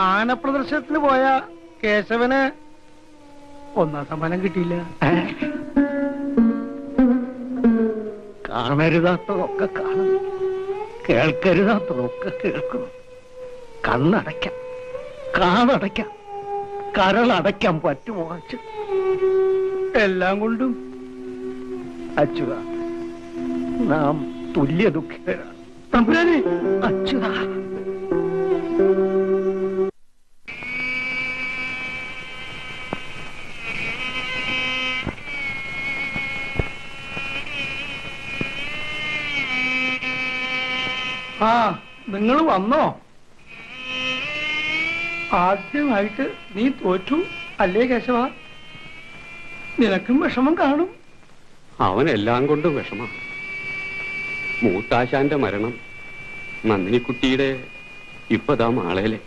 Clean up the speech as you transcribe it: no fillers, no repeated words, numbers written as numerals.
ആനപ്രദർശനത്തിന് പോയ കേശവന് 1ാം സമ്മാനം കിട്ടിയില്ല. കാണരുതാത്തതൊക്കെ കാണുന്നു, കേൾക്കരുതാത്തതൊക്കെ കേൾക്കുന്നു. കണ്ണടയ്ക്കാം, കാതടയ്ക്കാം, കരളടയ്ക്കാൻ പറ്റുമോ അച്ഛ? എല്ലാം കൊണ്ടും അച്യുത, നാം തുല്യ ദുഃഖിതരാണ്. തമ്പുരാനെ, അച്യുത, ആ നിങ്ങൾ വന്നോ? ആദ്യമായിട്ട് നീ തോറ്റു അല്ലേ കേശവ? നിനക്കും വിഷമം കാണും. അവനെല്ലാം കൊണ്ടും വിഷമ. മൂത്താശാന്റെ മരണം, നന്ദിനിക്കുട്ടിയുടെ ഇപ്പതാ മാളയിലെ